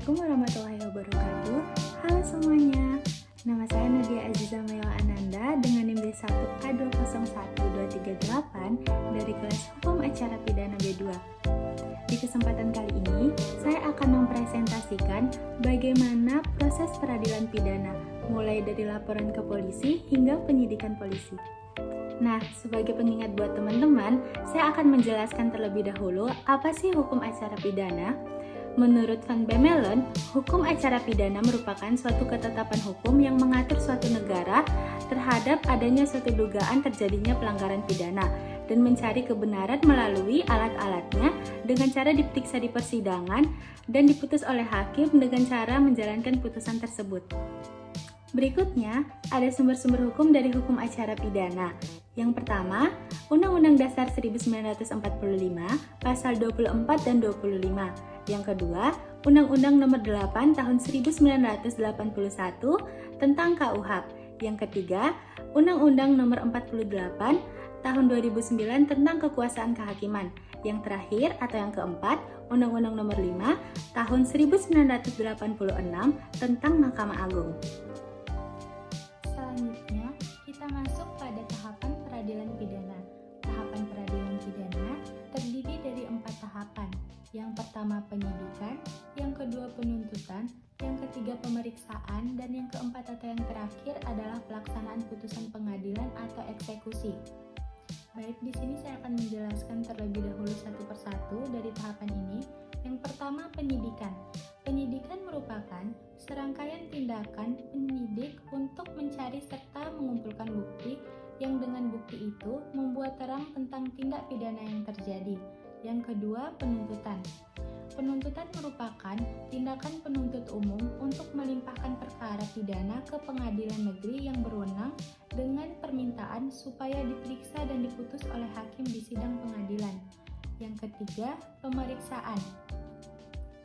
Assalamualaikum warahmatullahi wabarakatuh. Halo semuanya, nama saya Nadia Aziza Mayawa Ananda dengan NIM B1A201238 dari kelas Hukum Acara Pidana B2. Di kesempatan kali ini, saya akan mempresentasikan bagaimana proses peradilan pidana, mulai dari laporan ke polisi hingga penyidikan polisi. Nah, sebagai pengingat buat teman-teman, saya akan menjelaskan terlebih dahulu apa sih hukum acara pidana. Menurut Van Bemmelen, hukum acara pidana merupakan suatu ketetapan hukum yang mengatur suatu negara terhadap adanya suatu dugaan terjadinya pelanggaran pidana dan mencari kebenaran melalui alat-alatnya dengan cara diperiksa di persidangan dan diputus oleh hakim dengan cara menjalankan putusan tersebut. Berikutnya, ada sumber-sumber hukum dari hukum acara pidana. Yang pertama, Undang-Undang Dasar 1945, Pasal 24 dan 25. Yang kedua, Undang-Undang Nomor 8 Tahun 1981 tentang KUHP. Yang ketiga, Undang-Undang Nomor 48 Tahun 2009 tentang Kekuasaan Kehakiman. Yang terakhir atau yang keempat, Undang-Undang Nomor 5 Tahun 1986 tentang Mahkamah Agung. Selanjutnya, kita masuk pada tahapan peradilan pidana. Tahapan peradilan pidana terdiri dari 4 tahapan. Yang pertama penyidikan, yang kedua penuntutan, yang ketiga pemeriksaan, dan yang keempat atau yang terakhir adalah pelaksanaan putusan pengadilan atau eksekusi. Baik, di sini saya akan menjelaskan terlebih dahulu satu persatu dari tahapan ini. Yang pertama penyidikan. Penyidikan merupakan serangkaian tindakan penyidik untuk mencari serta mengumpulkan bukti yang dengan bukti itu membuat terang tentang tindak pidana yang terjadi. Yang kedua, penuntutan. Penuntutan merupakan tindakan penuntut umum untuk melimpahkan perkara pidana ke pengadilan negeri yang berwenang dengan permintaan supaya diperiksa dan diputus oleh hakim di sidang pengadilan. Yang ketiga, pemeriksaan.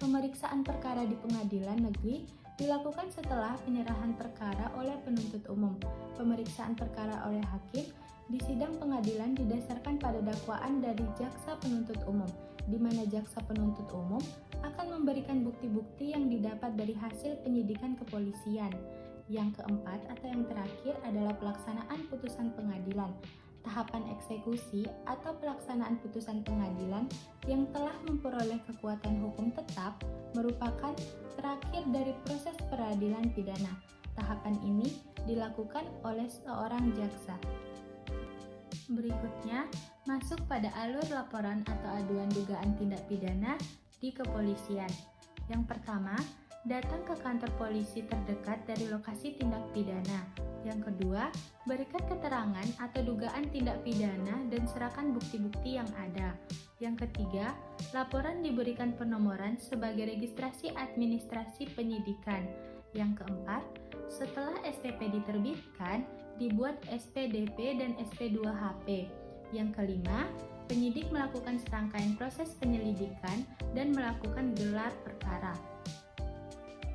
Pemeriksaan perkara di pengadilan negeri dilakukan setelah penyerahan perkara oleh penuntut umum. Pemeriksaan perkara oleh hakim di sidang pengadilan didasarkan pada dakwaan dari jaksa penuntut umum, di mana jaksa penuntut umum akan memberikan bukti-bukti yang didapat dari hasil penyidikan kepolisian. Yang keempat atau yang terakhir adalah pelaksanaan putusan pengadilan. Tahapan eksekusi atau pelaksanaan putusan pengadilan yang telah memperoleh kekuatan hukum tetap merupakan terakhir dari proses peradilan pidana. Tahapan ini dilakukan oleh seorang jaksa. Berikutnya, masuk pada alur laporan atau aduan dugaan tindak pidana di kepolisian. Yang pertama, datang ke kantor polisi terdekat dari lokasi tindak pidana. Yang kedua, berikan keterangan atau dugaan tindak pidana dan serahkan bukti-bukti yang ada. Yang ketiga, laporan diberikan penomoran sebagai registrasi administrasi penyidikan. Yang keempat, setelah SPP diterbitkan, dibuat SPDP dan SP2HP. Yang kelima, penyidik melakukan serangkaian proses penyelidikan dan melakukan gelar perkara.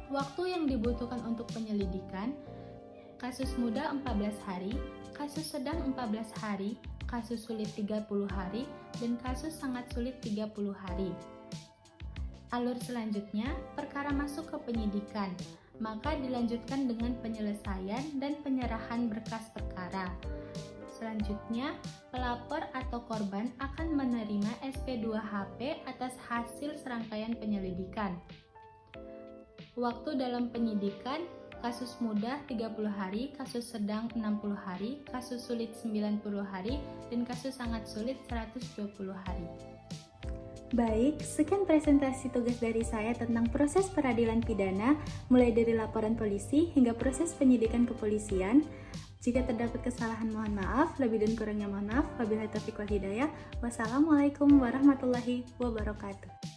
Waktu yang dibutuhkan untuk penyelidikan, kasus muda 14 hari, kasus sedang 14 hari, kasus sulit 30 hari, dan kasus sangat sulit 30 hari. Alur selanjutnya, perkara masuk ke penyidikan, maka dilanjutkan dengan penyelesaian dan penyerahan berkas perkara. Selanjutnya, pelapor atau korban akan menerima SP2HP atas hasil serangkaian penyelidikan. Waktu dalam penyidikan, kasus mudah 30 hari, kasus sedang 60 hari, kasus sulit 90 hari, dan kasus sangat sulit 120 hari. Baik, sekian presentasi tugas dari saya tentang proses peradilan pidana, mulai dari laporan polisi hingga proses penyidikan kepolisian. Jika terdapat kesalahan mohon maaf, lebih dan kurangnya mohon maaf. Wabillahi taufiq wal hidayah. Wassalamualaikum warahmatullahi wabarakatuh.